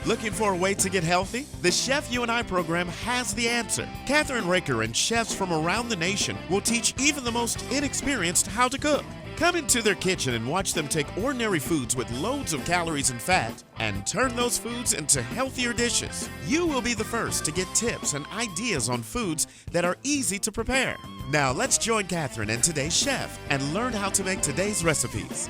Looking for a way to get healthy? The Chef You and I program has the answer. Kathryn Raaker and chefs from around the nation will teach even the most inexperienced how to cook. Come into their kitchen and watch them take ordinary foods with loads of calories and fat and turn those foods into healthier dishes. You will be the first to get tips and ideas on foods that are easy to prepare. Now let's join Kathryn and today's chef and learn how to make today's recipes.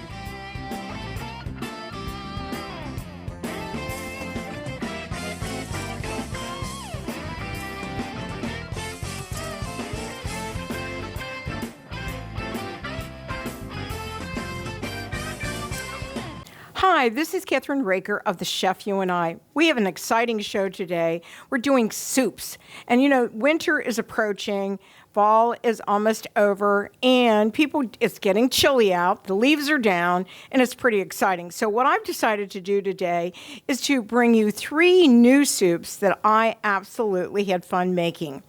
Hi, this is Kathryn Raaker of the Chef You and I. We have an exciting show today. We're doing soups. And you know, winter is approaching, fall is almost over, and it's getting chilly out, the leaves are down, and it's pretty exciting. So what I've decided to do today is to bring you 3 new soups that I absolutely had fun making.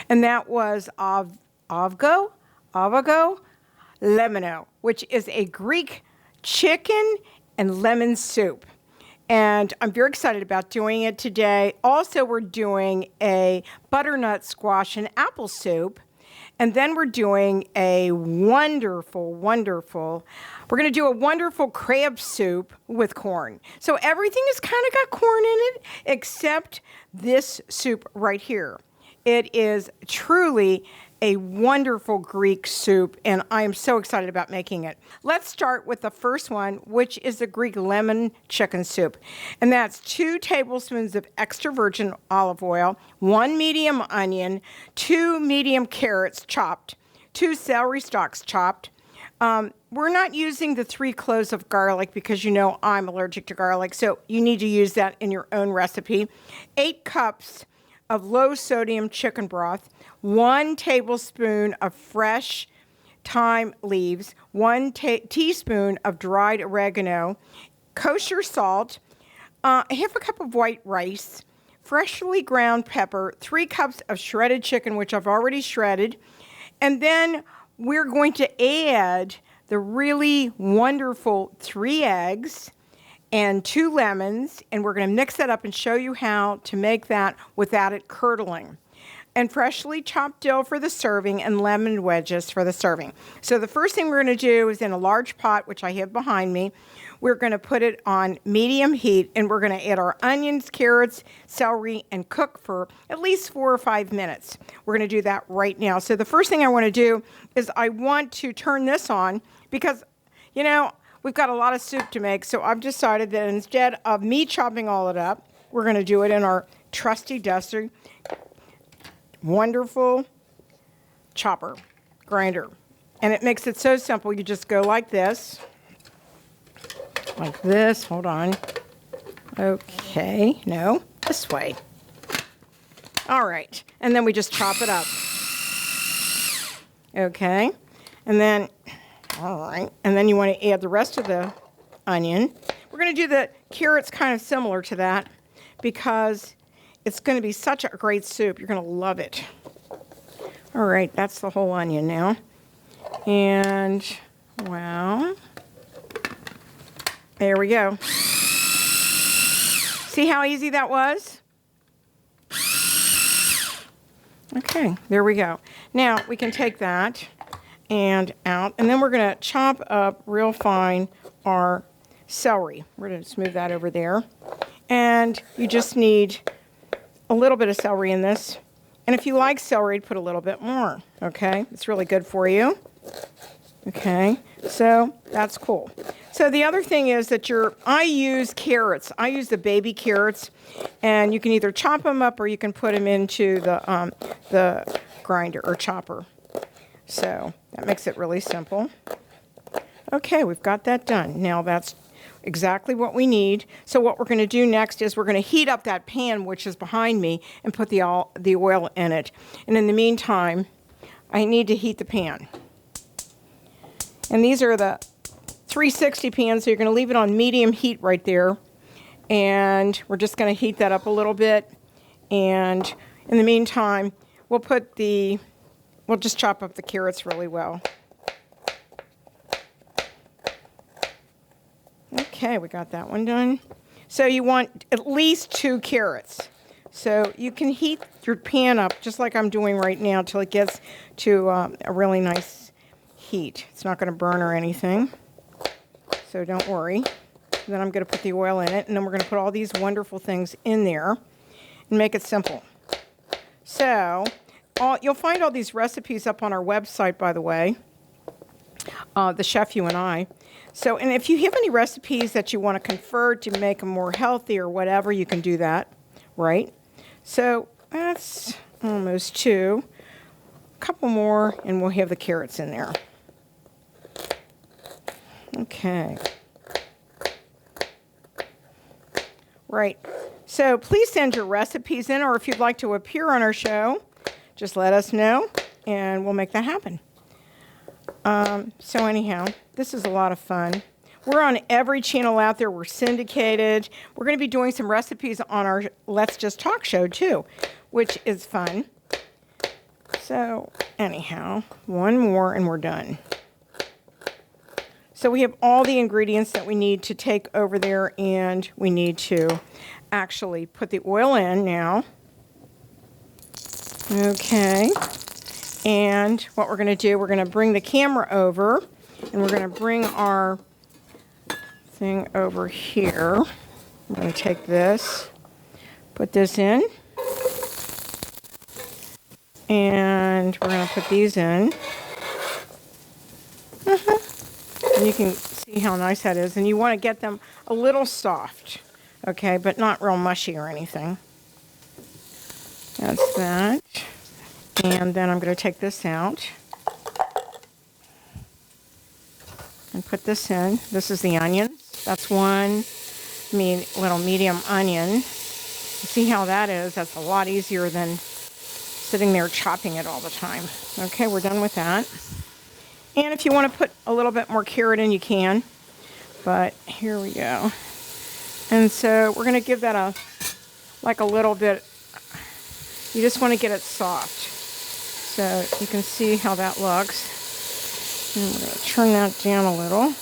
And that was avgo, lemino, which is a Greek chicken and lemon soup. And I'm very excited about doing it today. Also, we're doing a butternut squash and apple soup. And then we're doing a wonderful crab soup with corn. So everything has kind of got corn in it, except this soup right here. It is truly a wonderful Greek soup, and I am so excited about making it. Let's start with the first one, which is the Greek lemon chicken soup. And that's 2 tablespoons of extra virgin olive oil, 1 medium onion, 2 medium carrots chopped, 2 celery stalks chopped. We're not using the 3 cloves of garlic because you know I'm allergic to garlic, so you need to use that in your own recipe. 8 cups of low sodium chicken broth, 1 tablespoon of fresh thyme leaves, 1 teaspoon of dried oregano, kosher salt, half a cup of white rice, freshly ground pepper, 3 cups of shredded chicken, which I've already shredded, and then we're going to add the really wonderful 3 eggs, and 2 lemons, and we're going to mix that up and show you how to make that without it curdling. And freshly chopped dill for the serving and lemon wedges for the serving. So the first thing we're going to do is in a large pot, which I have behind me, we're going to put it on medium heat, and we're going to add our onions, carrots, celery, and cook for at least 4 or 5 minutes. We're going to do that right now. So the first thing I want to do is I want to turn this on because, you know, we've got a lot of soup to make, so I've decided that instead of me chopping all it up, we're going to do it in our trusty, dusty, wonderful chopper, grinder. And it makes it so simple. You just go like this. Hold on. Okay, no, this way. All right, and then we just chop it up. Okay, and then... All right, and then you want to add the rest of the onion. We're going to do the carrots kind of similar to that because it's going to be such a great soup. You're going to love it. All right, that's the whole onion now. And, well, there we go. See how easy that was? Okay, there we go. Now, we can take that and out, and then we're going to chop up real fine our celery. We're going to smooth that over there, and you just need a little bit of celery in this, and if you like celery, put a little bit more. Okay, it's really good for you. Okay, so that's cool. So the other thing is that I use carrots. I use the baby carrots, and you can either chop them up or you can put them into the grinder or chopper. So that makes it really simple. Okay, we've got that done. Now that's exactly what we need. So what we're going to do next is we're going to heat up that pan, which is behind me, and put the oil in it. And in the meantime, I need to heat the pan. And these are the 360 pans, so you're going to leave it on medium heat right there. And we're just going to heat that up a little bit. And in the meantime, we'll just chop up the carrots really well. Okay, we got that one done. So you want at least 2 carrots. So you can heat your pan up just like I'm doing right now till it gets to a really nice heat. It's not going to burn or anything, so don't worry. Then I'm going to put the oil in it, and then we're going to put all these wonderful things in there and make it simple. So you'll find all these recipes up on our website, by the way, The Chef You and I. So, and if you have any recipes that you want to convert to make them more healthy or whatever, you can do that, right? So that's almost 2. A couple more, and we'll have the carrots in there. Okay. Right. So please send your recipes in, or if you'd like to appear on our show, just let us know, and we'll make that happen. So anyhow, this is a lot of fun. We're on every channel out there. We're syndicated. We're going to be doing some recipes on our Let's Just Talk show, too, which is fun. So anyhow, one more, and we're done. So we have all the ingredients that we need to take over there, and we need to actually put the oil in now. Okay. And what we're going to do, we're going to bring the camera over, and we're going to bring our thing over here. I'm going to take this, put this in, and we're going to put these in. And you can see how nice that is. And you want to get them a little soft, okay, but not real mushy or anything. That's that. And then I'm going to take this out and put this in. This is the onions. That's one little medium onion. See how that is? That's a lot easier than sitting there chopping it all the time. Okay, we're done with that. And if you want to put a little bit more carrot in, you can. But here we go. And so we're going to give that a little bit. You just want to get it soft. So you can see how that looks. And we're going to turn that down a little.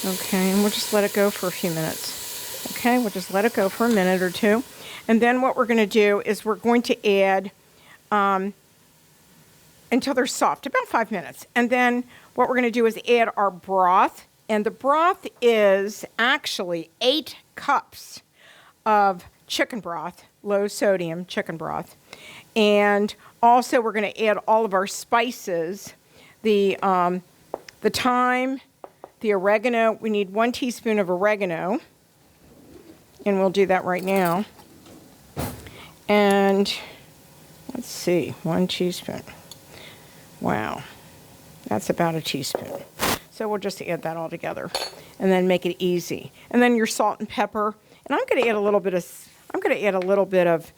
Okay, and we'll just let it go for a few minutes. Okay, we'll just let it go for a minute or two. And then what we're going to do is we're going to add, until they're soft, about 5 minutes. And then what we're going to do is add our broth. And the broth is actually 8 cups of chicken broth, low sodium chicken broth. And also we're going to add all of our spices, the thyme, the oregano. We need 1 teaspoon of oregano. And we'll do that right now. And let's see, 1 teaspoon. Wow, that's about a teaspoon. So we'll just add that all together and then make it easy. And then your salt and pepper. And I'm going to add a little bit of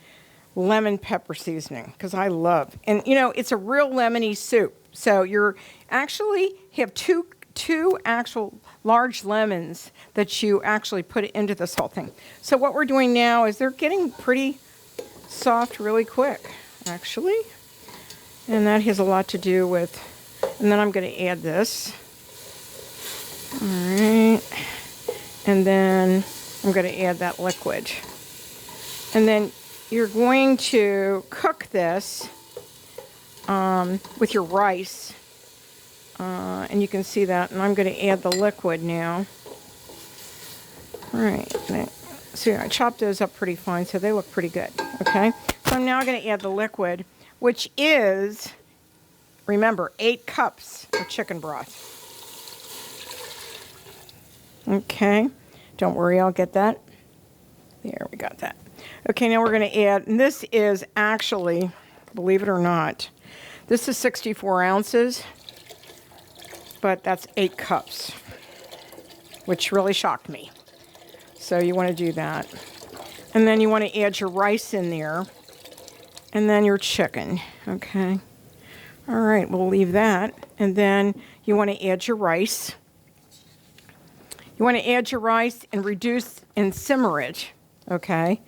lemon pepper seasoning because I love. And you know, it's a real lemony soup. So you're actually have two actual large lemons that you actually put into this whole thing. So what we're doing now is they're getting pretty soft really quick, actually. And that has a lot to do with, and then I'm going to add this. All right. And then I'm going to add that liquid. And then you're going to cook this with your rice. And you can see that. And I'm going to add the liquid now. All right. So I chopped those up pretty fine, so they look pretty good. Okay. So I'm now going to add the liquid, which is, remember, 8 cups of chicken broth. Okay, don't worry, I'll get that. There, we got that. Okay, now we're going to add, and this is actually, believe it or not, this is 64 ounces, but that's 8 cups, which really shocked me. So you want to do that. And then you want to add your rice in there. And then your chicken, okay? All right, we'll leave that. And then you want to add your rice. You want to add your rice and reduce and simmer it, okay?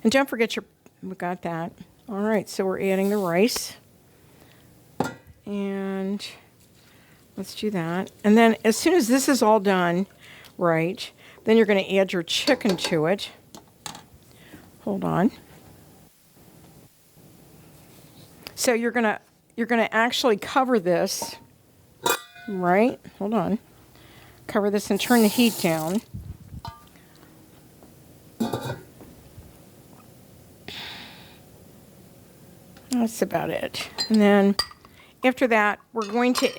And don't forget we got that. All right, so we're adding the rice. And let's do that. And then as soon as this is all done, right, Then you're going to add your chicken to it. Hold on. So you're going to actually cover this, right? Hold on. Cover this and turn the heat down. That's about it. And then after that, we're going to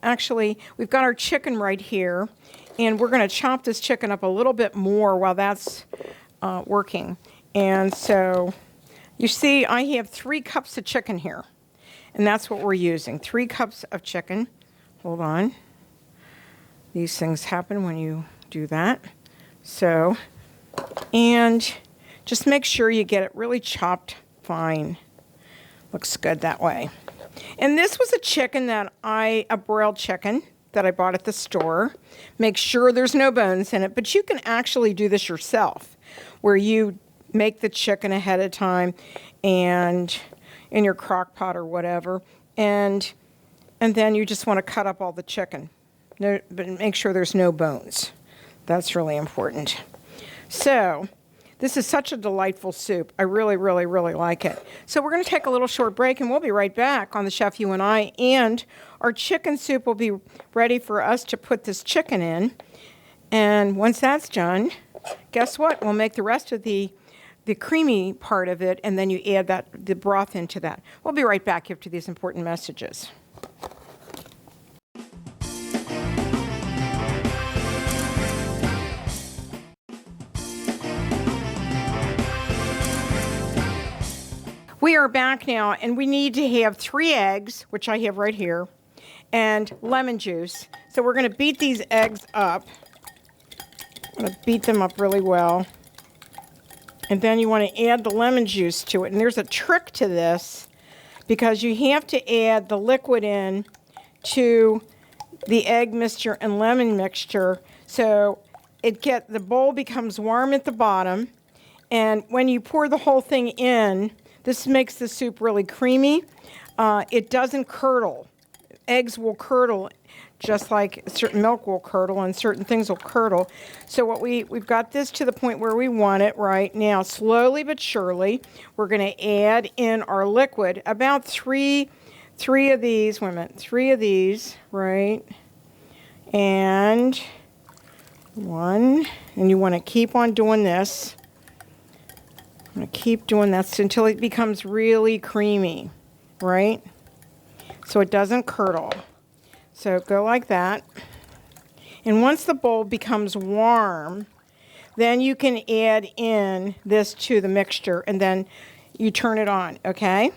actually, we've got our chicken right here, and we're going to chop this chicken up a little bit more while that's working. And so you see I have 3 cups of chicken here, and that's what we're using, 3 cups of chicken. Hold on. These things happen when you do that. So, and just make sure you get it really chopped fine. Looks good that way. And this was a chicken that a broiled chicken that I bought at the store. Make sure there's no bones in it, but you can actually do this yourself, where you make the chicken ahead of time and in your crock pot or whatever, and then you just want to cut up all the chicken. No, but make sure there's no bones. That's really important. So this is such a delightful soup. I really, really, really like it. So we're going to take a little short break, and we'll be right back on The Chef You and I. And our chicken soup will be ready for us to put this chicken in. And once that's done, guess what? We'll make the rest of the creamy part of it, and then you add the broth into that. We'll be right back after these important messages. We are back now, and we need to have 3 eggs, which I have right here, and lemon juice. So we're going to beat these eggs up. I'm going to beat them up really well. And then you want to add the lemon juice to it. And there's a trick to this, because you have to add the liquid in to the egg mixture and lemon mixture, so the bowl becomes warm at the bottom. And when you pour the whole thing in, this makes the soup really creamy. It doesn't curdle. Eggs will curdle, just like certain milk will curdle and certain things will curdle. So we've got this to the point where we want it right now. Slowly but surely, we're going to add in our liquid. About three of these. Wait a minute. 3 of these, right? And 1. And you want to keep on doing this. I'm going to keep doing that until it becomes really creamy, right? So it doesn't curdle. So go like that. And once the bowl becomes warm, then you can add in this to the mixture, and then you turn it on, okay?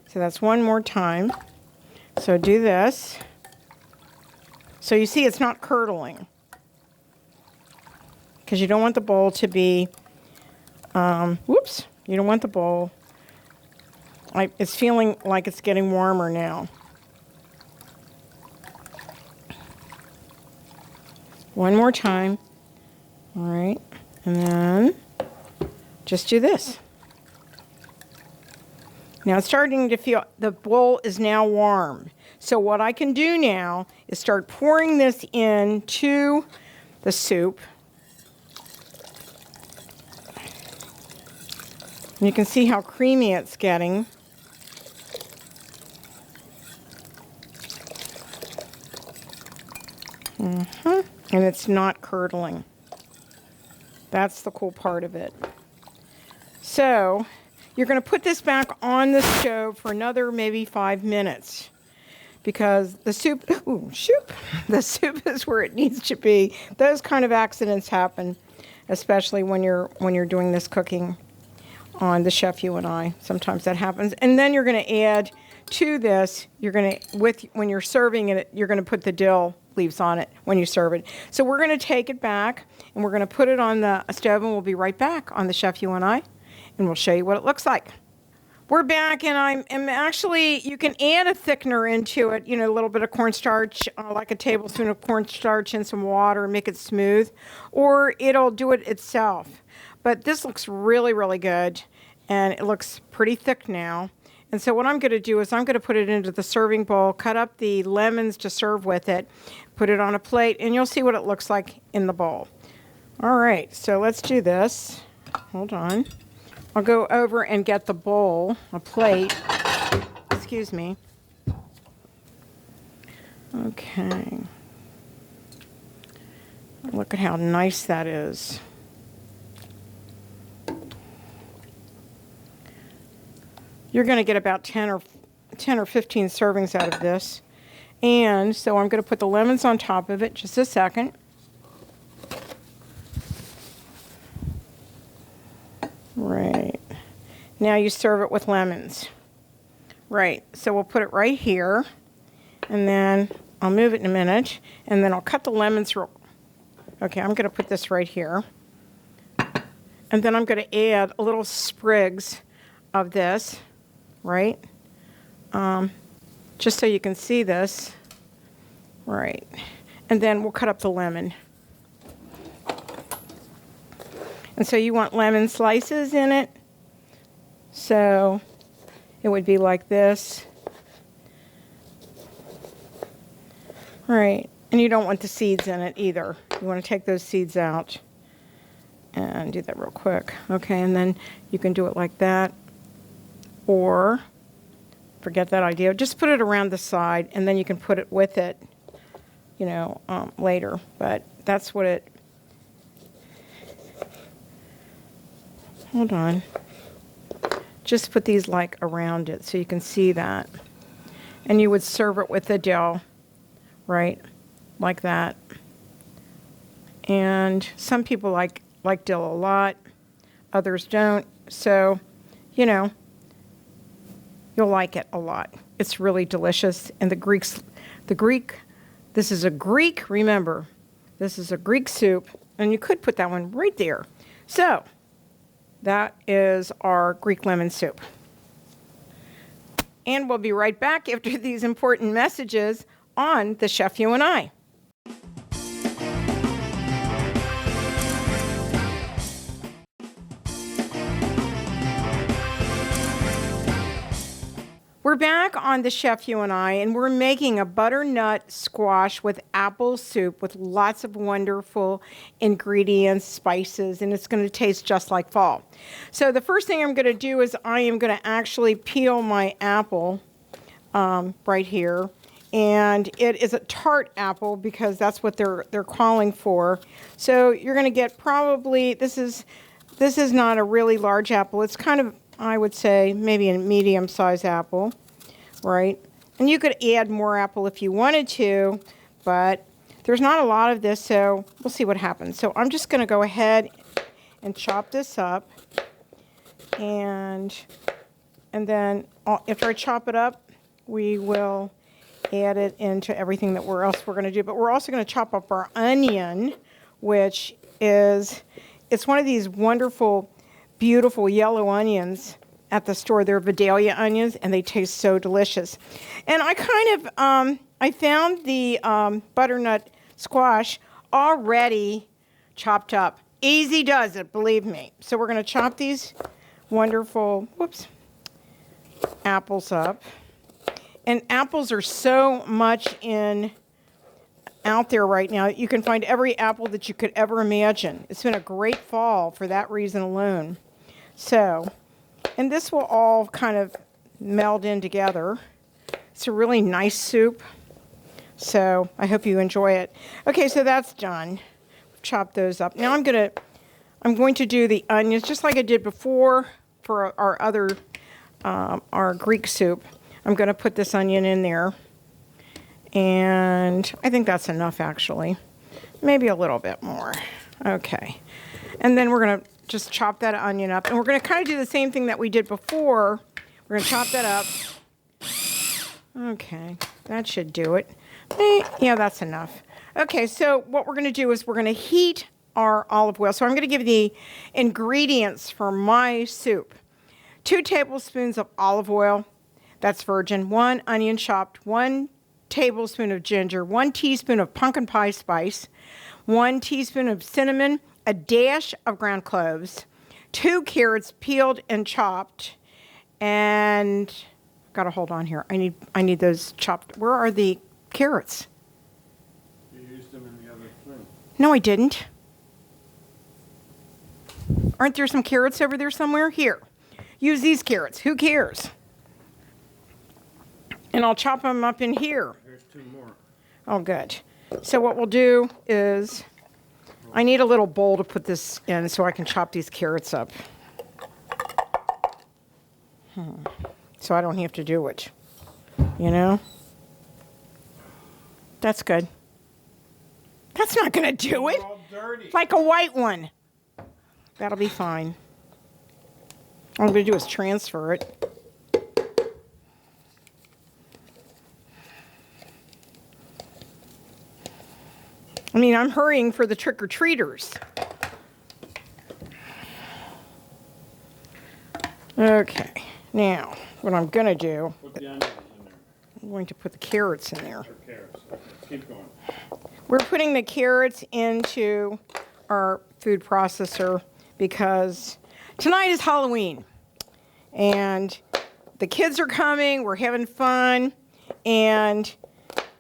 So that's one more time. So do this. So you see it's not curdling, because you don't want the bowl to be you don't want the bowl. It's feeling like it's getting warmer now. One more time. All right. And then just do this. Now it's starting to feel, the bowl is now warm. So what I can do now is start pouring this into the soup. And you can see how creamy it's getting. And it's not curdling. That's the cool part of it. So you're going to put this back on the stove for another maybe 5 minutes, because the soup is where it needs to be. Those kind of accidents happen, especially when you're doing this cooking on The Chef You and I. Sometimes that happens. And then you're going to add to this, when you're serving it, you're going to put the dill leaves on it when you serve it. So we're going to take it back, and we're going to put it on the stove, and we'll be right back on The Chef You and I, and we'll show you what it looks like. We're back, and I'm actually, you can add a thickener into it, a little bit of cornstarch, like a tablespoon of cornstarch and some water, and make it smooth, or it'll do it itself. But this looks really, really good, and it looks pretty thick now. And so what I'm going to do is I'm going to put it into the serving bowl, cut up the lemons to serve with it, put it on a plate, and you'll see what it looks like in the bowl. All right, so let's do this. Hold on. I'll go over and get the bowl, a plate. Excuse me. Okay. Look at how nice that is. You're going to get about 10 or 15 servings out of this. And so I'm going to put the lemons on top of it. Just a second. Right. Now you serve it with lemons. Right. So we'll put it right here. And then I'll move it in a minute. And then I'll cut the lemons real. Okay, I'm going to put this right here. And then I'm going to add a little sprigs of this. Right. Just so you can see this. Right. And then we'll cut up the lemon. And so you want lemon slices in it. So it would be like this. Right. And you don't want the seeds in it either. You want to take those seeds out. And do that real quick. Okay, and then you can do it like that. Or, forget that idea. Just put it around the side, and then you can put it with it, you know, later. But that's what it... Hold on. Just put these like around it so you can see that. And you would serve it with the dill, right? Like that. And some people like dill a lot. Others don't. So, you know, you'll like it a lot. It's really delicious. And this is a Greek, remember, this is a Greek soup. And you could put that one right there. So, that is our Greek lemon soup. And we'll be right back after these important messages on The Chef You and I. We're back on The Chef You and I, and we're making a butternut squash with apple soup with lots of wonderful ingredients, spices, and it's going to taste just like fall. So the first thing I'm going to do is I am going to actually peel my apple right here. And it is a tart apple because that's what they're calling for. So you're going to get probably, this is not a really large apple. It's kind of, I would say, maybe a medium-sized apple, right? And you could add more apple if you wanted to, but there's not a lot of this, so we'll see what happens. So I'm just going to go ahead and chop this up. And then after I chop it up, we will add it into everything that we're going to do. But we're also going to chop up our onion, which is, it's one of these wonderful, beautiful yellow onions at the store. They're Vidalia onions, and they taste so delicious. And I kind of, I found the butternut squash already chopped up. Easy does it, believe me. So we're going to chop these wonderful, apples up. And apples are so much out there right now. You can find every apple that you could ever imagine. It's been a great fall for that reason alone. So, and this will all kind of meld in together. It's a really nice soup. So I hope you enjoy it. Okay, so that's done. Chop those up. Now I'm going to do the onions just like I did before for our other, our Greek soup. I'm going to put this onion in there, and I think that's enough actually. Maybe a little bit more. Okay. And then we're going to just chop that onion up, and we're going to kind of do the same thing that we did before. We're going to chop that up. Okay, that should do it. Yeah, that's enough. Okay, so what we're going to do is we're going to heat our olive oil. So I'm going to give you the ingredients for my soup. 2 tablespoons of olive oil. That's virgin. 1 onion chopped, 1 tablespoon of ginger, 1 teaspoon of pumpkin pie spice, 1 teaspoon of cinnamon, a dash of ground cloves, 2 carrots peeled and chopped, and gotta hold on here. I need those chopped. Where are the carrots? You used them in the other thing. No, I didn't. Aren't there some carrots over there somewhere? Here, use these carrots. Who cares? And I'll chop them up in here. There's 2 more. Oh, good. So what we'll do is, I need a little bowl to put this in so I can chop these carrots up. So I don't have to do it, you know? That's good. That's not going to do it. They're all dirty. Like a white one. That'll be fine. All I'm going to do is transfer it. I mean, I'm hurrying for the trick-or-treaters. Okay, now, what I'm going to do, Put the onions in there. I'm going to put the carrots in there. Or carrots. Okay, keep going. We're putting the carrots into our food processor because tonight is Halloween. And the kids are coming, we're having fun, and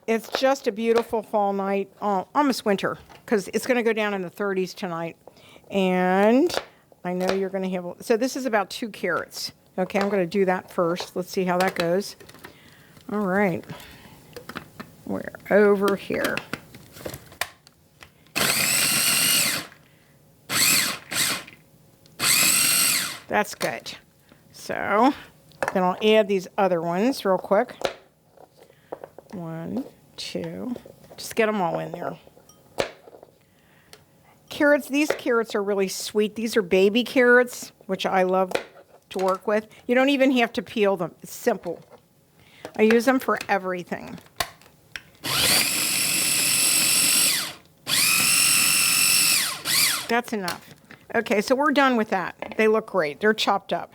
it's just a beautiful fall night, almost winter, because it's going to go down in the 30s tonight. And I know you're going to have, so this is about 2 carrots. Okay, I'm going to do that first. Let's see how that goes. All right. We're over here. That's good. So then I'll add these other ones real quick. 1, 2, just get them all in there. Carrots, these carrots are really sweet. These are baby carrots, which I love to work with. You don't even have to peel them. It's simple. I use them for everything. That's enough. Okay, so we're done with that. They look great. They're chopped up.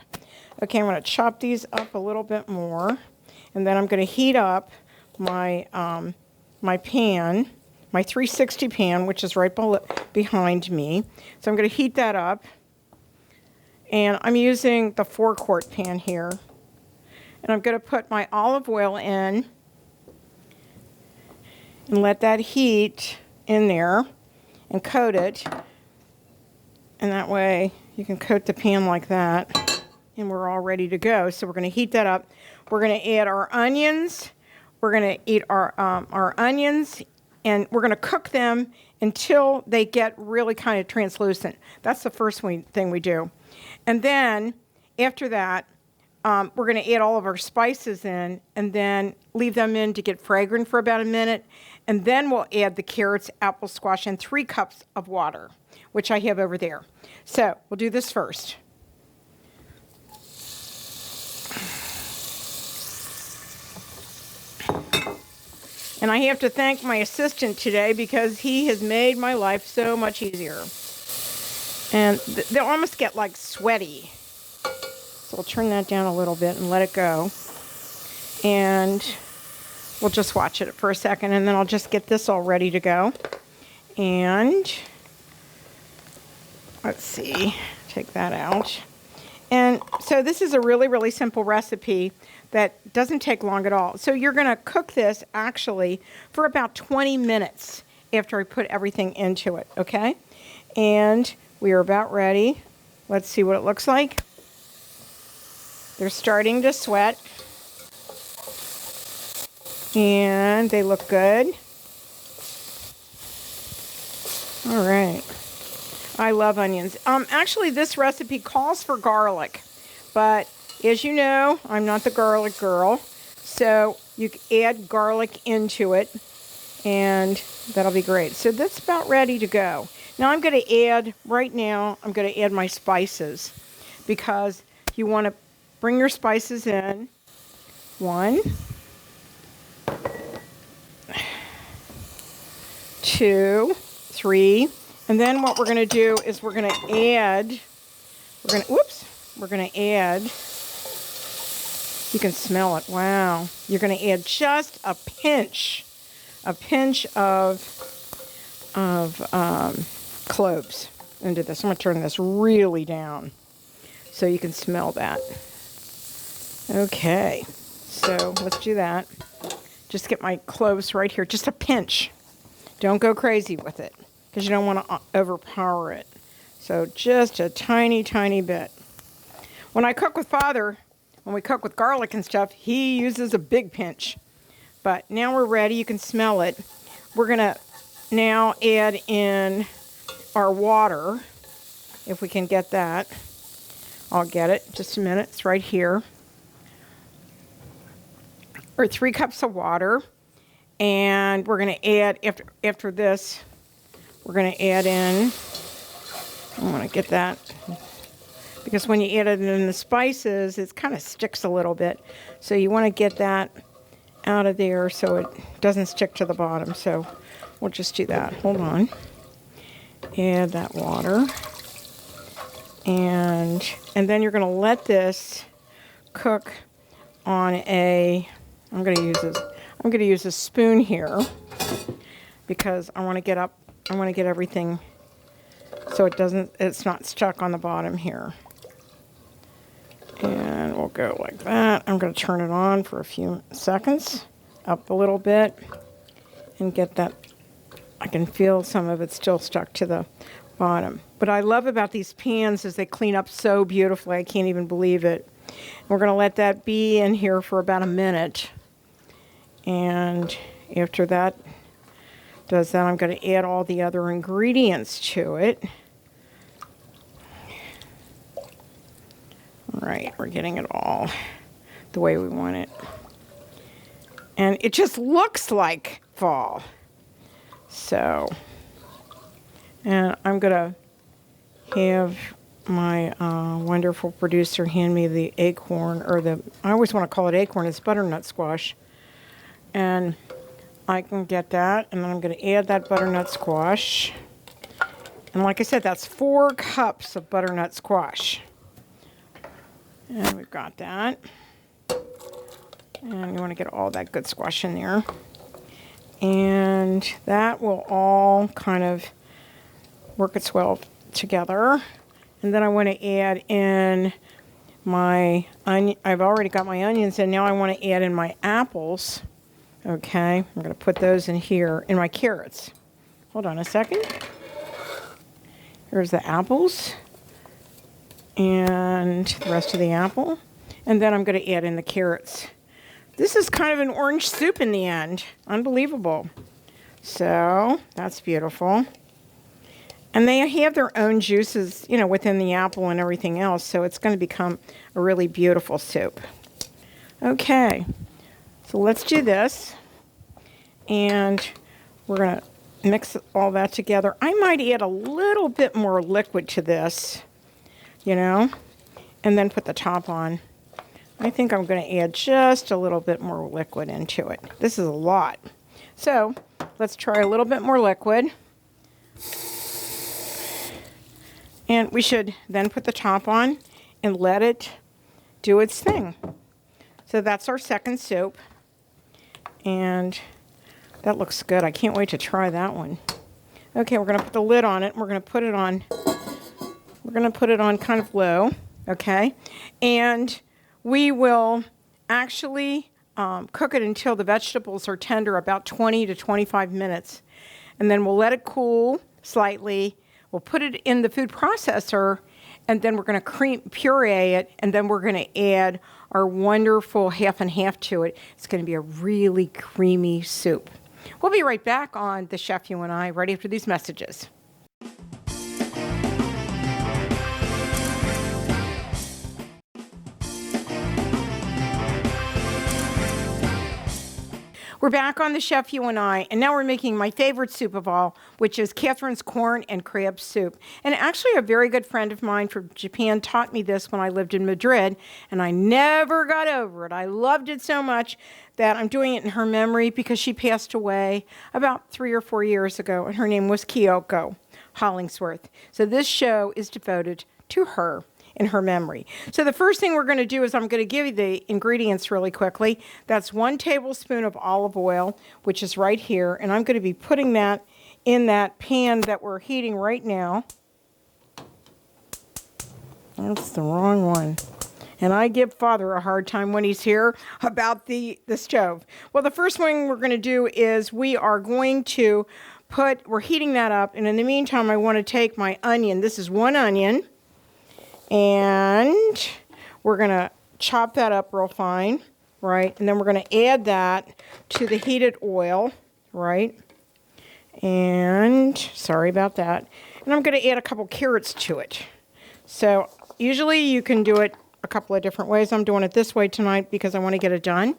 Okay, I'm going to chop these up a little bit more, and then I'm going to heat up my my pan, my 360 pan, which is right behind me. So I'm going to heat that up, and I'm using the 4-quart pan here, and I'm going to put my olive oil in and let that heat in there and coat it, and that way you can coat the pan like that, and we're all ready to go. So we're going to heat that up. We're going to add our onions. We're going to eat our onions, and we're going to cook them until they get really kind of translucent. That's the first thing we do. And then after that, we're going to add all of our spices in and then leave them in to get fragrant for about a minute. And then we'll add the carrots, apple squash, and 3 cups of water, which I have over there. So we'll do this first. And I have to thank my assistant today because he has made my life so much easier. And they'll almost get like sweaty. So we'll turn that down a little bit and let it go. And we'll just watch it for a second, and then I'll just get this all ready to go. And let's see, take that out. And so this is a really, really simple recipe that doesn't take long at all. So you're going to cook this actually for about 20 minutes after I put everything into it, okay? And we are about ready. Let's see what it looks like. They're starting to sweat. And they look good. All right. I love onions. Actually, this recipe calls for garlic, but as you know, I'm not the garlic girl, so you add garlic into it, and that'll be great. So that's about ready to go. Now I'm going to add, right now, I'm going to add my spices, because you want to bring your spices in. 1, 2, 3. And then what we're going to do is we're going to add, we're going to add, you can smell it, wow. You're going to add just a pinch of cloves into this. I'm going to turn this really down so you can smell that. Okay, so let's do that. Just get my cloves right here, just a pinch. Don't go crazy with it, because you don't want to overpower it. So just a tiny, tiny bit. When I cook with Father, when we cook with garlic and stuff, he uses a big pinch. But now we're ready. You can smell it. We're going to now add in our water, if we can get that. I'll get it. Just a minute. It's right here. Or 3 cups of water. And we're going to add, after this, we're going to add in, I want to get that, because when you add it in the spices, it kind of sticks a little bit. So you want to get that out of there so it doesn't stick to the bottom. So we'll just do that. Hold on. Add that water. And then you're going to let this cook on a, I'm going to use a spoon here because I want to get everything so it's not stuck on the bottom here. And we'll go like that. I'm going to turn it on for a few seconds, up a little bit, and get that. I can feel some of it still stuck to the bottom. What I love about these pans is they clean up so beautifully. I can't even believe it. We're going to let that be in here for about a minute. And after that does that, I'm going to add all the other ingredients to it. All right, we're getting it all the way we want it. And it just looks like fall. So, and I'm going to have my wonderful producer hand me the acorn, I always want to call it acorn, it's butternut squash. And I can get that, and then I'm going to add that butternut squash. And like I said, that's 4 cups of butternut squash. And we've got that. And you want to get all that good squash in there. And that will all kind of work its well together. And then I want to add in my onion. I've already got my onions in. Now I want to add in my apples. Okay, I'm going to put those in here, in my carrots. Hold on a second. Here's the apples. And the rest of the apple. And then I'm going to add in the carrots. This is kind of an orange soup in the end. Unbelievable. So, that's beautiful. And they have their own juices, within the apple and everything else. So it's going to become a really beautiful soup. Okay. So let's do this, and we're going to mix all that together. I might add a little bit more liquid to this, and then put the top on. I think I'm going to add just a little bit more liquid into it. This is a lot. So let's try a little bit more liquid. And we should then put the top on and let it do its thing. So that's our second soup. And that looks good. I can't wait to try that one. Okay, we're going to put the lid on it. We're going to put it on. We're going to put it on kind of low. Okay, and we will actually cook it until the vegetables are tender, about 20 to 25 minutes, and then we'll let it cool slightly. We'll put it in the food processor, and then we're going to puree it, and then we're going to add our wonderful half and half to it. It's going to be a really creamy soup. We'll be right back on The Chef You and I right after these messages. We're back on The Chef You and I, and now we're making my favorite soup of all, which is Kathryn's corn and crab soup. And actually, a very good friend of mine from Japan taught me this when I lived in Madrid, and I never got over it. I loved it so much that I'm doing it in her memory because she passed away about 3 or 4 years ago, and her name was Kyoko Hollingsworth. So this show is devoted to her in her memory. So the first thing we're going to do is I'm going to give you the ingredients really quickly. That's 1 tablespoon of olive oil, which is right here, and I'm going to be putting that in that pan that we're heating right now. That's the wrong one. And I give Father a hard time when he's here about the stove. Well, the first thing we're going to do is we are going to we're heating that up, and in the meantime, I want to take my onion. This is 1 onion, and we're going to chop that up real fine, right? And then we're going to add that to the heated oil, right? And sorry about that. And I'm going to add a couple carrots to it. So usually you can do it a couple of different ways. I'm doing it this way tonight because I want to get it done.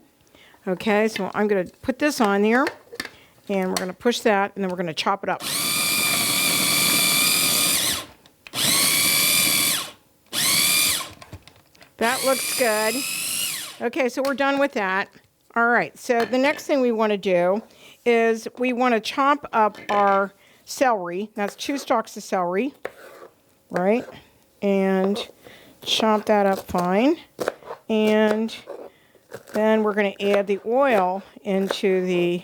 Okay, so I'm going to put this on there, and we're going to push that, and then we're going to chop it up. That looks good. Okay, so we're done with that. All right, so the next thing we want to do is we want to chop up our celery. That's 2 stalks of celery, right? And chop that up fine. And then we're going to add the oil into the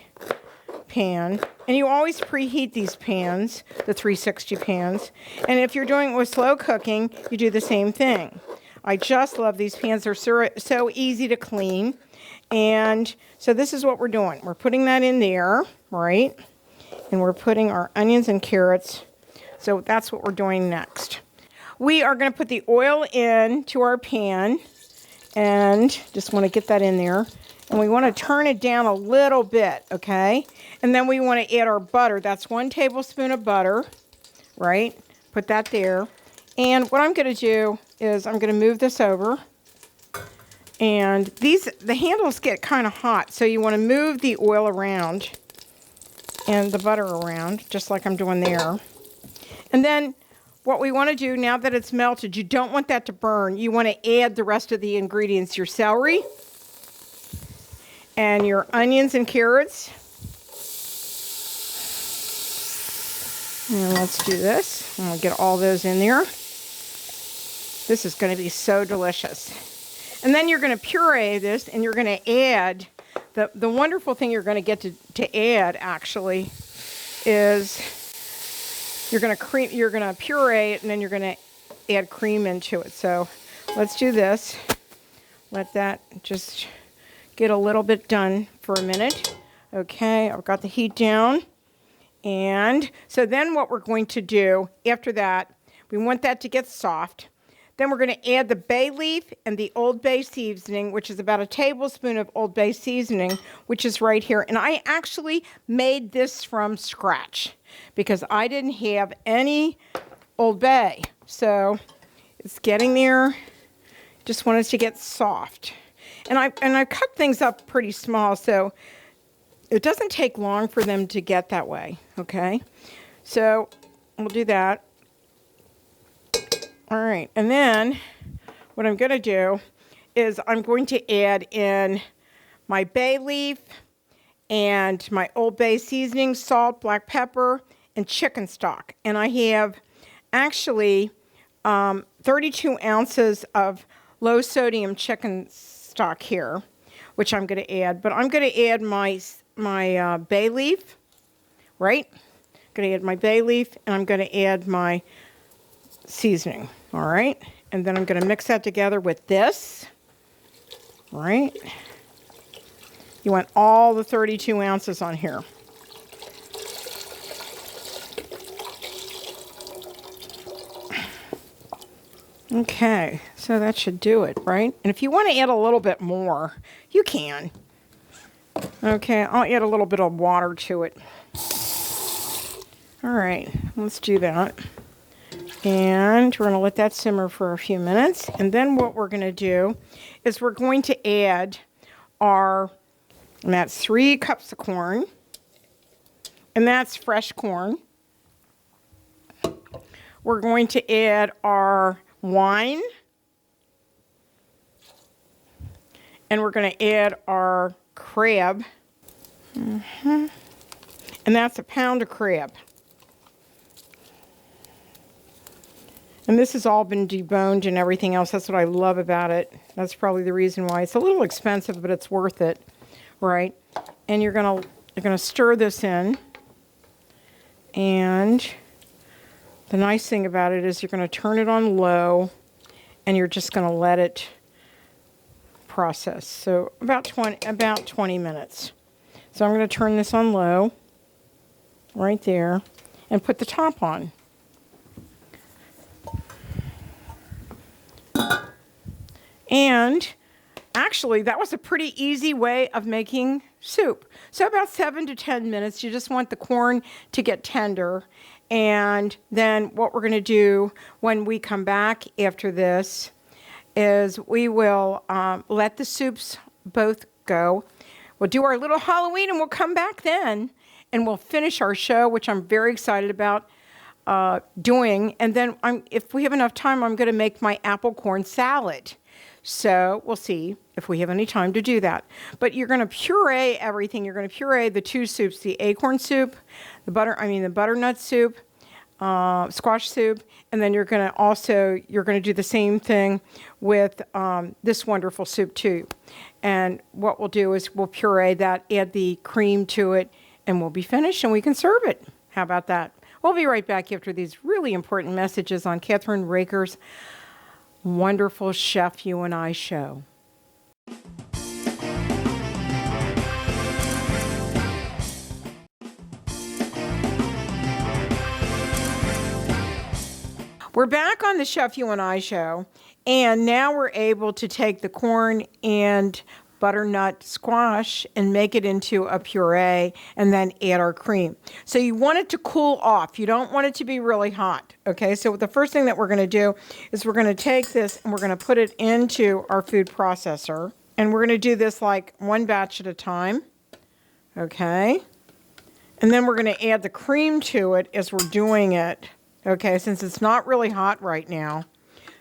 pan. And you always preheat these pans, the 360 pans. And if you're doing it with slow cooking, you do the same thing. I just love these pans. They're so easy to clean. And so this is what we're doing. We're putting that in there, right? And we're putting our onions and carrots. So that's what we're doing next. We are going to put the oil into our pan, and just want to get that in there. And we want to turn it down a little bit, okay? And then we want to add our butter. That's 1 tablespoon of butter, right? Put that there. And what I'm going to do is I'm going to move this over. And the handles get kind of hot, so you want to move the oil around and the butter around, just like I'm doing there. And then what we want to do, now that it's melted, you don't want that to burn. You want to add the rest of the ingredients, your celery and your onions and carrots. And let's do this. I'm going to get all those in there. This is going to be so delicious. And then you're going to puree this, and you're going to add, the wonderful thing you're going to get to add, actually, is you're going to puree it, and then you're going to add cream into it. So let's do this. Let that just get a little bit done for a minute. Okay, I've got the heat down. And so then what we're going to do after that, we want that to get soft. Then we're going to add the bay leaf and the Old Bay seasoning, which is about 1 tablespoon of Old Bay seasoning, which is right here. And I actually made this from scratch because I didn't have any Old Bay. So it's getting there. Just wanted to get soft. And I cut things up pretty small, so it doesn't take long for them to get that way, okay? So we'll do that. All right, and then what I'm going to do is I'm going to add in my bay leaf and my Old Bay seasoning, salt, black pepper, and chicken stock. And I have actually 32 ounces of low sodium chicken stock here, which I'm going to add. But I'm going to add my bay leaf, right? I'm going to add my bay leaf, and I'm going to add my seasoning, all right? And then I'm going to mix that together with this, all right? You want all the 32 ounces on here. Okay, so that should do it, right? And if you want to add a little bit more, you can. Okay, I'll add a little bit of water to it. All right, let's do that. And we're going to let that simmer for a few minutes. And then what we're going to do is we're going to add and that's 3 cups of corn. And that's fresh corn. We're going to add our wine. And we're going to add our crab. And that's 1 pound of crab. And this has all been deboned and everything else. That's what I love about it. That's probably the reason why. It's a little expensive, but it's worth it, right? And you're gonna stir this in. And the nice thing about it is you're gonna turn it on low, and you're just gonna let it process. So about 20 minutes. So I'm gonna turn this on low. right there and put the top on. And actually, that was a pretty easy way of making soup. So about 7 to 10 minutes. You just want the corn to get tender. And then what we're going to do when we come back after this is we will let the soups both go. We'll do our little Halloween and we'll come back then and we'll finish our show, which I'm very excited about doing. And then if we have enough time, I'm going to make my apple corn salad. So we'll see if we have any time to do that. But you're going to puree everything. You're going to puree the two soups, the acorn soup, the butternut soup, squash soup, and then you're going to do the same thing with this wonderful soup too. And what we'll do is we'll puree that, add the cream to it, and we'll be finished and we can serve it. How about that? We'll be right back after these really important messages on Kathryn Raaker's wonderful Chef You and I show. We're back on the Chef You and I show, and now we're able to take the corn and butternut squash and make it into a puree and then add our cream. So you want it to cool off. You don't want it to be really hot. Okay, so the first thing that we're going to do is we're going to take this and we're going to put it into our food processor. And we're going to do this like one batch at a time. Okay. And then we're going to add the cream to it as we're doing it. Okay, since it's not really hot right now.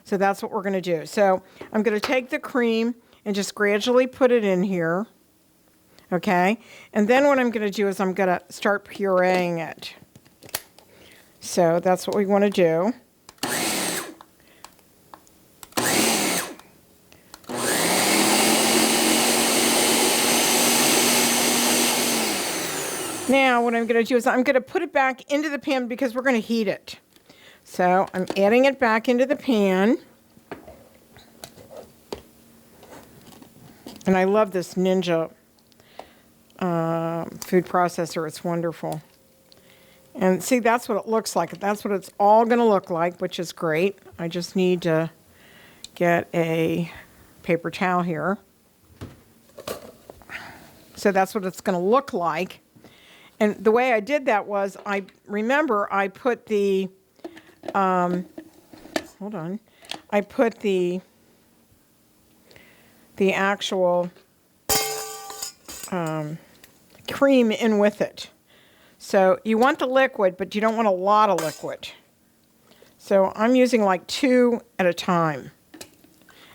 So that's what we're going to do. So I'm going to take the cream and just gradually put it in here, okay? And then what I'm going to do is I'm going to start pureeing it. So that's what we want to do. Now what I'm going to do is I'm going to put it back into the pan because we're going to heat it. So I'm adding it back into the pan. And I love this Ninja food processor. It's wonderful. And see, that's what it looks like. That's what it's all going to look like, which is great. I just need to get a paper towel here. So that's what it's going to look like. And the way I did that was, I put the, I put the actual cream in with it. So you want the liquid, but you don't want a lot of liquid. So I'm using like 2 at a time.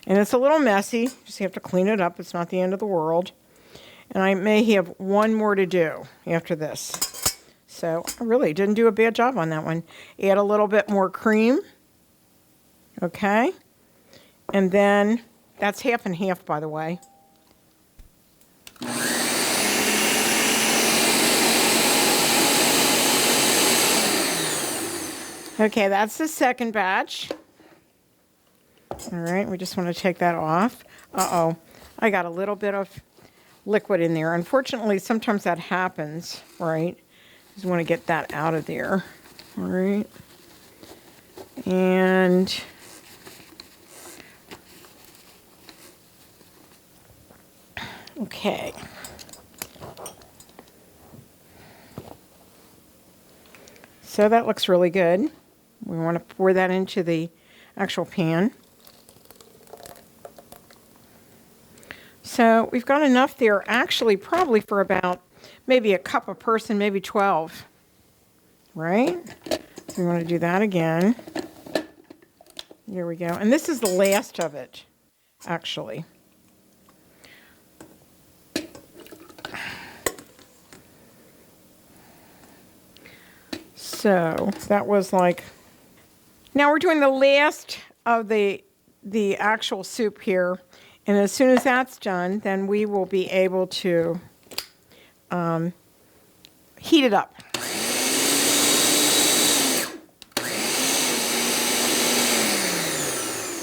And it's a little messy. Just have to clean it up. It's not the end of the world. And I may have one more to do after this. So I really didn't do a bad job on that one. Add a little bit more cream. Okay. And then that's half and half, by the way. Okay, that's the second batch. All right, we just want to take that off. Uh-oh, I got a little bit of liquid in there. Unfortunately, sometimes that happens, right? Just want to get that out of there. All right. And okay. So that looks really good. We want to pour that into the actual pan. So we've got enough there, actually probably for about maybe a cup a person, maybe 12, right? So we want to do that again. Here we go. And this is the last of it, actually. So that was like, now we're doing the last of the actual soup here. And as soon as that's done, then we will be able to heat it up.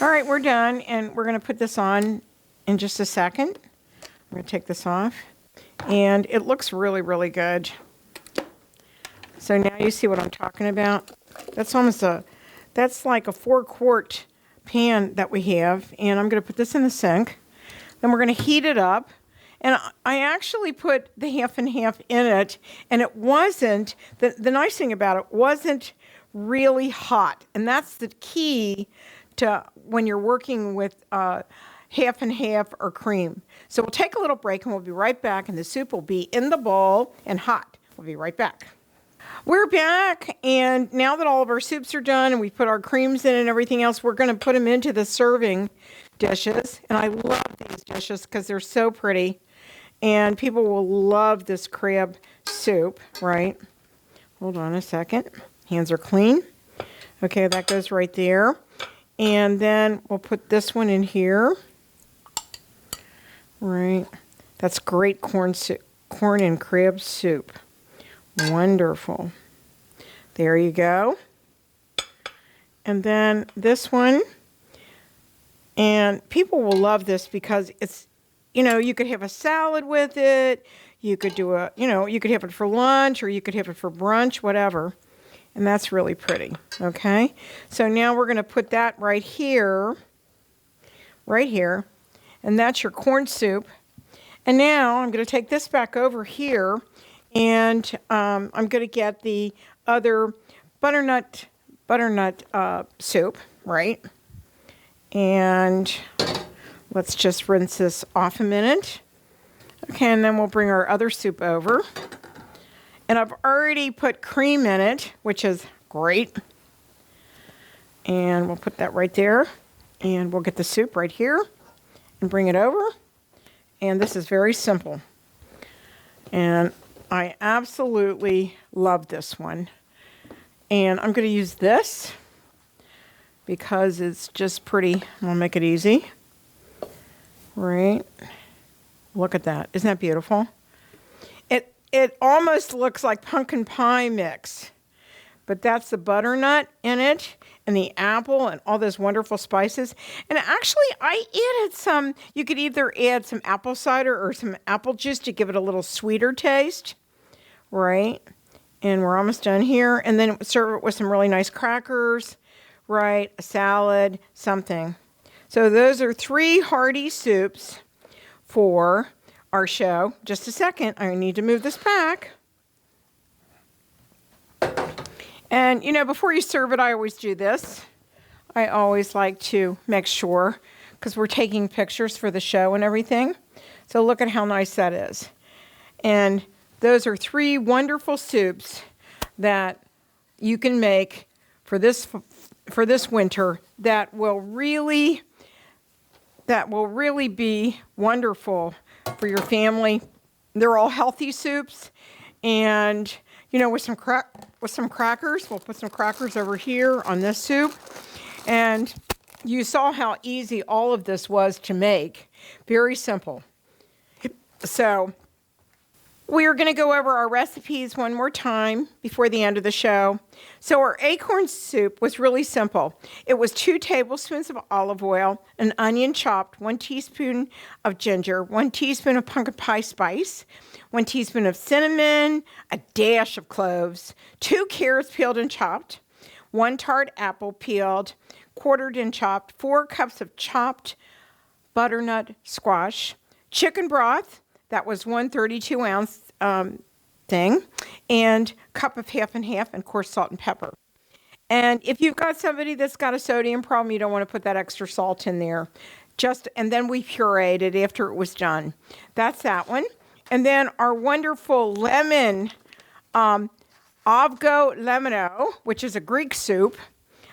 All right, we're done, and we're going to put this on in just a second. I'm going to take this off, and it looks really, really good. So now you see what I'm talking about. That's like a 4-quart pan that we have. And I'm going to put this in the sink. Then we're going to heat it up. And I actually put the half and half in it. And it wasn't, the nice thing about it wasn't really hot. And that's the key to when you're working with half and half or cream. So we'll take a little break and we'll be right back. And the soup will be in the bowl and hot. We'll be right back. We're back, and now that all of our soups are done and we put our creams in and everything else, we're going to put them into the serving dishes. And I love these dishes because they're so pretty, and people will love this crab soup, right? Hold on a second. Hands are clean. Okay, that goes right there. And then we'll put this one in here. Right. That's great corn soup, corn and crab soup. Wonderful. There you go. And then this one. And people will love this because it's, you could have a salad with it. You could do you could have it for lunch or you could have it for brunch, whatever. And that's really pretty. Okay. So now we're going to put that right here. Right here. And that's your corn soup. And now I'm going to take this back over here. And I'm going to get the other butternut soup, right? And let's just rinse this off a minute. Okay, and then we'll bring our other soup over. And I've already put cream in it, which is great. And we'll put that right there. And we'll get the soup right here and bring it over. And this is very simple. And I absolutely love this one. And I'm going to use this because it's just pretty. I'll make it easy. Right. Look at that. Isn't that beautiful? It almost looks like pumpkin pie mix. But that's the butternut in it and the apple and all those wonderful spices. And actually, I added some. You could either add some apple cider or some apple juice to give it a little sweeter taste. Right, and we're almost done here. And then serve it with some really nice crackers, right, a salad, something. So those are 3 hearty soups for our show. Just a second, I need to move this back. And, before you serve it, I always do this. I always like to make sure, because we're taking pictures for the show and everything. So look at how nice that is. And those are 3 wonderful soups that you can make for this winter that will really be wonderful for your family. They're all healthy soups, and with some crackers. We'll put some crackers over here on this soup, and you saw how easy all of this was to make. Very simple. So we are going to go over our recipes one more time before the end of the show. So our acorn soup was really simple. It was 2 tablespoons of olive oil, an onion chopped, 1 teaspoon of ginger, 1 teaspoon of pumpkin pie spice, 1 teaspoon of cinnamon, a dash of cloves, 2 carrots peeled and chopped, 1 tart apple peeled, quartered and chopped, 4 cups of chopped butternut squash, chicken broth. That was 1 32-ounce thing, and cup of half and half, and of course salt and pepper. And if you've got somebody that's got a sodium problem, you don't want to put that extra salt in there. And then we pureed it after it was done. That's that one. And then our wonderful lemon, avgo lemino, which is a Greek soup.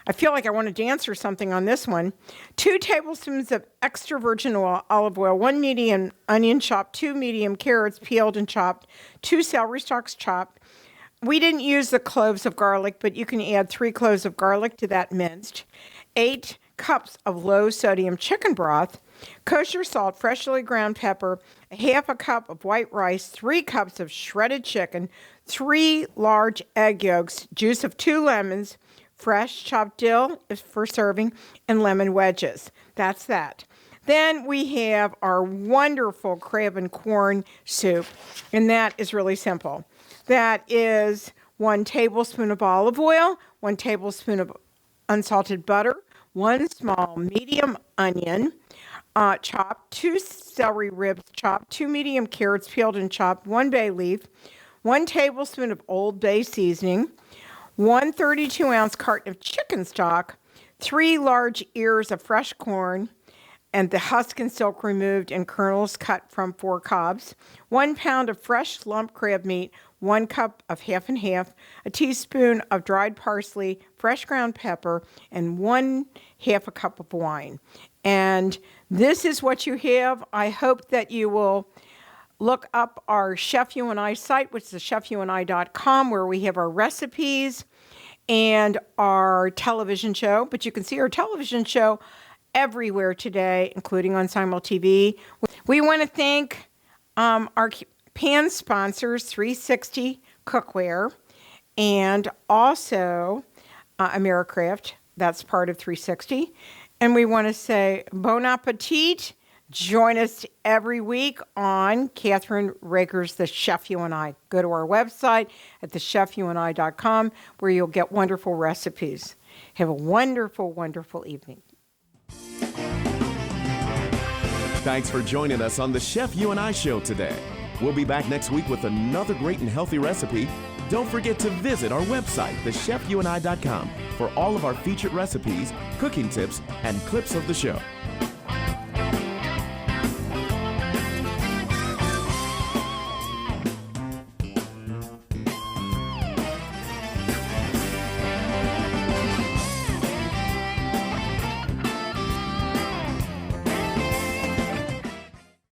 I feel like I want to dance or something on this one. 2 tablespoons of extra virgin olive oil, 1 medium onion chopped, 2 medium carrots peeled and chopped, 2 celery stalks chopped. We didn't use the cloves of garlic, but you can add 3 cloves of garlic to that minced. 8 cups of low sodium chicken broth, kosher salt, freshly ground pepper, half a cup of white rice, 3 cups of shredded chicken, 3 large egg yolks, juice of 2 lemons, fresh chopped dill is for serving, and lemon wedges. That's that. Then we have our wonderful Craven corn soup, and that is really simple. That is 1 tablespoon of olive oil, 1 tablespoon of unsalted butter, 1 small medium onion, chopped, 2 celery ribs chopped, 2 medium carrots peeled and chopped, 1 bay leaf, 1 tablespoon of Old Bay seasoning, 1 32-ounce carton of chicken stock, 3 large ears of fresh corn, and the husk and silk removed and kernels cut from 4 cobs, 1 pound of fresh lump crab meat, 1 cup of half and half, a teaspoon of dried parsley, fresh ground pepper, and 1/2 a cup of wine. And this is what you have. I hope that you will look up our Chef You and I site, which is chefyouandi.com, where we have our recipes and our television show. But you can see our television show everywhere today, including on Simul TV. We want to thank our pan sponsors, 360 Cookware, and also Americraft. That's part of 360. And we want to say bon appetit. Join us every week on Kathryn Raaker's The Chef You and I. Go to our website at thechefyouandi.com, where you'll get wonderful recipes. Have a wonderful, wonderful evening. Thanks for joining us on the Chef You and I show today. We'll be back next week with another great and healthy recipe. Don't forget to visit our website, thechefyouandi.com, for all of our featured recipes, cooking tips, and clips of the show.